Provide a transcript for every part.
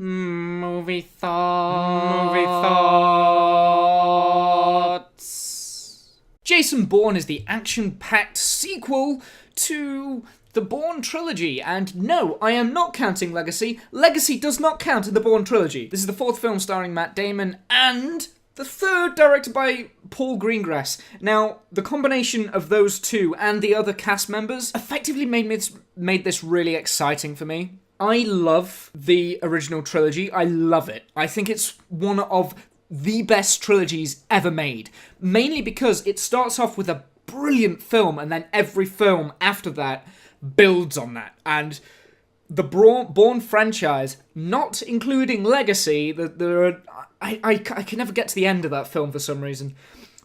Movie thoughts. Jason Bourne is the action-packed sequel to the Bourne trilogy, and no, I am not counting Legacy. Legacy does not count in the Bourne trilogy. This is the fourth film starring Matt Damon, and the third directed by Paul Greengrass. Now, the combination of those two and the other cast members effectively made this really exciting for me. I love the original trilogy. I love it. I think it's one of the best trilogies ever made. Mainly because it starts off with a brilliant film, and then every film after that builds on that. And the Bourne franchise, not including Legacy, I can never get to the end of that film for some reason.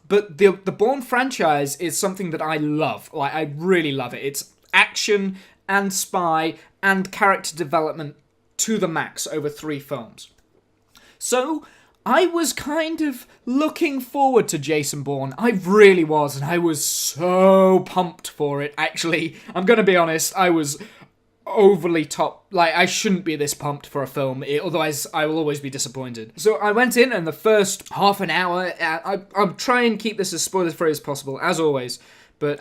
But the Bourne franchise is something that I love. Like, I really love it. It's action and spy and character development to the max over 3 films. So I was kind of looking forward to Jason Bourne. I really was, and I was so pumped for it. Actually, I'm going to be honest, I was overly top. Like, I shouldn't be this pumped for a film, otherwise I will always be disappointed. So I went in, and the first half an hour, I'll try and keep this as spoiler-free as possible, as always. But,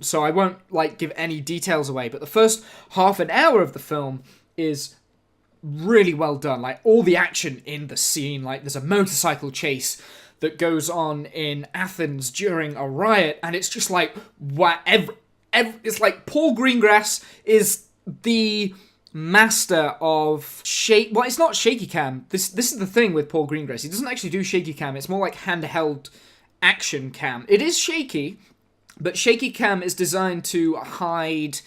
so I won't, give any details away. But the first half an hour of the film is really well done. Like, all the action in the scene. Like, there's a motorcycle chase that goes on in Athens during a riot. And it's just like, wow, it's like Paul Greengrass is the master of well, it's not shaky cam. This is the thing with Paul Greengrass. He doesn't actually do shaky cam. It's more like handheld action cam. It is shaky, but shaky cam is designed to hide,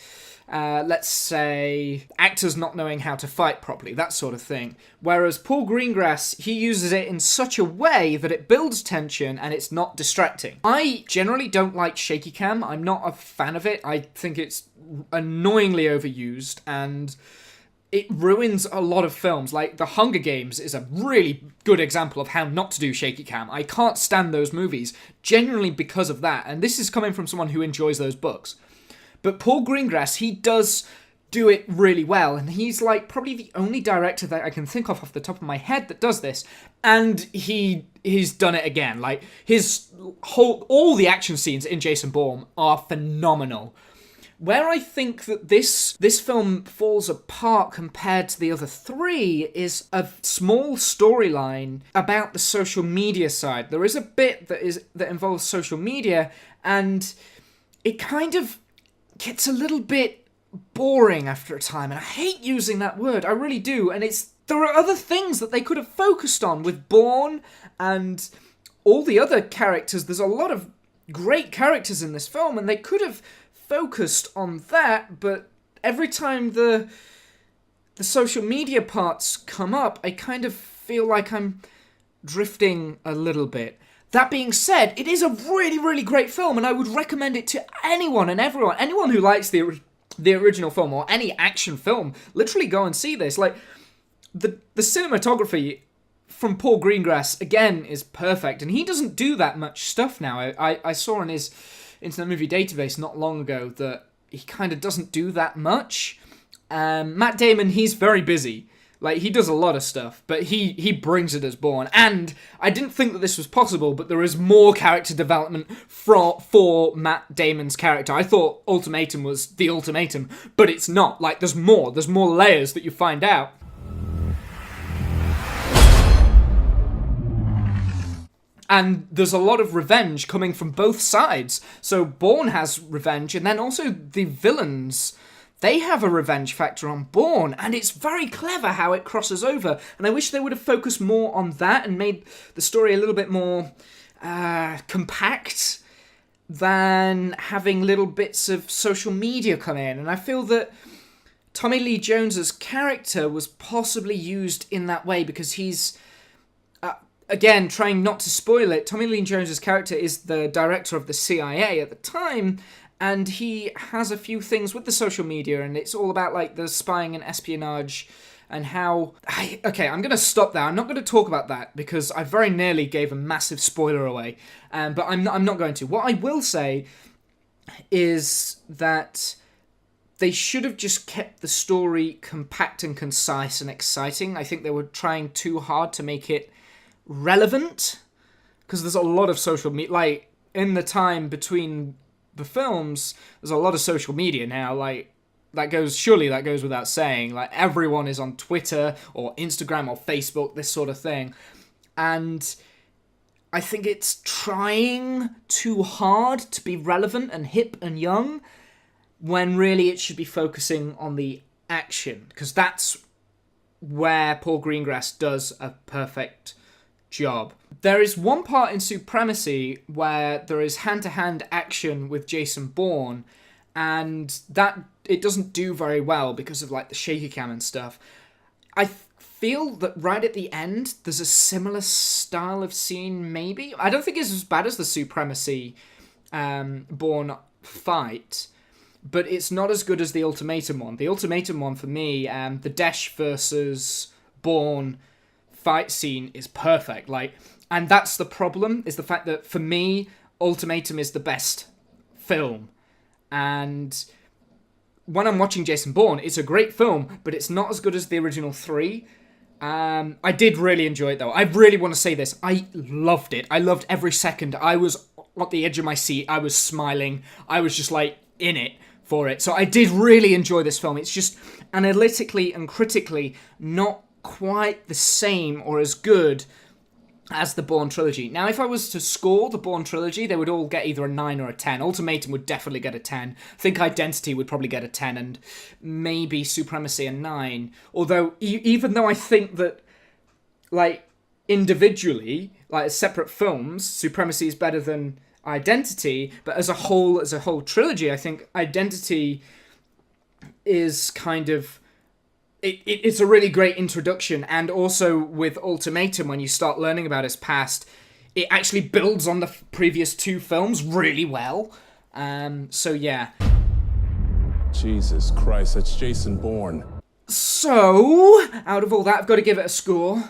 let's say, actors not knowing how to fight properly, that sort of thing. Whereas Paul Greengrass, he uses it in such a way that it builds tension and it's not distracting. I generally don't like shaky cam. I'm not a fan of it. I think it's annoyingly overused, and it ruins a lot of films. Like, The Hunger Games is a really good example of how not to do shaky cam. I can't stand those movies, genuinely because of that, and this is coming from someone who enjoys those books. But Paul Greengrass, he does do it really well, and he's probably the only director that I can think of off the top of my head that does this, and he's done it again. Like, all the action scenes in Jason Bourne are phenomenal. Where I think that this film falls apart compared to the other 3 is a small storyline about the social media side. There is a bit that involves social media, and it kind of gets a little bit boring after a time, and I hate using that word, I really do, and there are other things that they could have focused on with Bourne and all the other characters. There's a lot of great characters in this film, and they could have focused on that, but every time the social media parts come up, I kind of feel like I'm drifting a little bit. That being said, it is a really, really great film, and I would recommend it to anyone and everyone. Anyone who likes the original film, or any action film, literally go and see this. Like, the cinematography from Paul Greengrass, again, is perfect, and he doesn't do that much stuff now. I saw in his Internet Movie Database not long ago that he kind of doesn't do that much. Matt Damon, he's very busy. Like, he does a lot of stuff, but he brings it as Bourne. And I didn't think that this was possible, but there is more character development for Matt Damon's character. I thought Ultimatum was the ultimatum, but it's not. Like, there's more layers that you find out. And there's a lot of revenge coming from both sides. So Bourne has revenge, and then also the villains, they have a revenge factor on Bourne, and it's very clever how it crosses over. And I wish they would have focused more on that and made the story a little bit more compact than having little bits of social media come in. And I feel that Tommy Lee Jones's character was possibly used in that way because he's... Again, trying not to spoil it, Tommy Lee Jones's character is the director of the CIA at the time, and he has a few things with the social media, and it's all about, the spying and espionage, and how... Okay, I'm going to stop there. I'm not going to talk about that, because I very nearly gave a massive spoiler away, but I'm not going to. What I will say is that they should have just kept the story compact and concise and exciting. I think they were trying too hard to make it relevant, because there's a lot of social media, like, in the time between the films, there's a lot of social media now, like, that goes without saying. Like, everyone is on Twitter or Instagram or Facebook, this sort of thing. And I think it's trying too hard to be relevant and hip and young, when really it should be focusing on the action, because that's where Paul Greengrass does a perfect job. There is one part in Supremacy where there is hand-to-hand action with Jason Bourne, and that it doesn't do very well because of like the shaky cam and stuff. I feel that right at the end there's a similar style of scene, maybe. I don't think it's as bad as the Supremacy Bourne fight, but it's not as good as the Ultimatum one. The Ultimatum one, for me, the Desh versus Bourne fight scene is perfect. Like, and that's the problem, is the fact that, for me, Ultimatum is the best film. And when I'm watching Jason Bourne, it's a great film, but it's not as good as the original three. I did really enjoy it, though. I really want to say this. I loved it. I loved every second. I was at the edge of my seat. I was smiling. I was just, like, in it for it. So I did really enjoy this film. It's just analytically and critically not quite the same or as good as the Bourne trilogy. Now, if I was to score the Bourne trilogy, they would all get either a 9 or a 10. Ultimatum would definitely get a 10. I think Identity would probably get a 10, and maybe Supremacy a 9. Although, even though I think that, like, individually, like, as separate films, Supremacy is better than Identity, but as a whole trilogy, I think Identity is kind of... It's a really great introduction, and also with Ultimatum, when you start learning about his past, it actually builds on the previous two films really well. So yeah. Jesus Christ, that's Jason Bourne. So, out of all that, I've got to give it a score.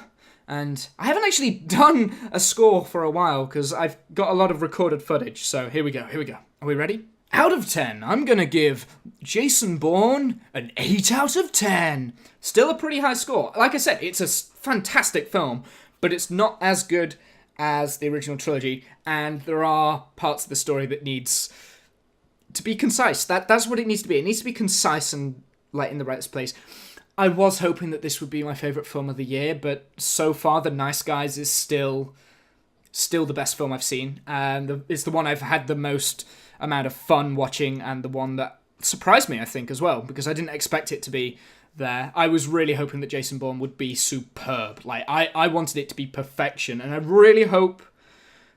And I haven't actually done a score for a while, because I've got a lot of recorded footage. So here we go. Are we ready? Out of 10, I'm going to give Jason Bourne an 8 out of 10. Still a pretty high score. Like I said, it's a fantastic film, but it's not as good as the original trilogy, and there are parts of the story that needs to be concise. That's what it needs to be. It needs to be concise and, like, in the right place. I was hoping that this would be my favourite film of the year, but so far, The Nice Guys is still the best film I've seen. And it's the one I've had the most amount of fun watching, and the one that surprised me, I think, as well, because I didn't expect it to be there. I was really hoping that Jason Bourne would be superb. Like, I wanted it to be perfection, and I really hope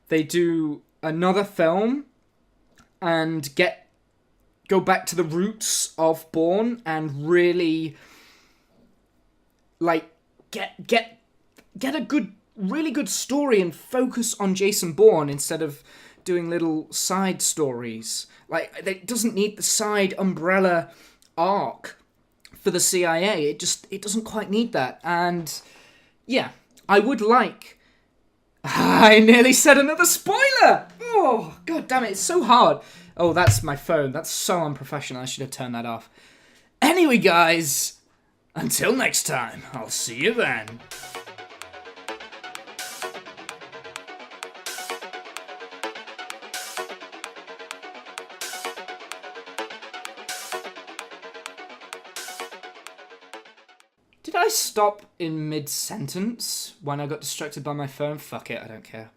they do another film and go back to the roots of Bourne and really, like, get a really good story and focus on Jason Bourne instead of doing little side stories. Like, it doesn't need the side umbrella arc for the CIA. It doesn't quite need that. And yeah, I would like... I nearly said another spoiler! Oh, god damn it, it's so hard. Oh, that's my phone. That's so unprofessional. I should have turned that off. Anyway, guys, until next time, I'll see you then. Did I stop in mid-sentence when I got distracted by my phone? Fuck it, I don't care.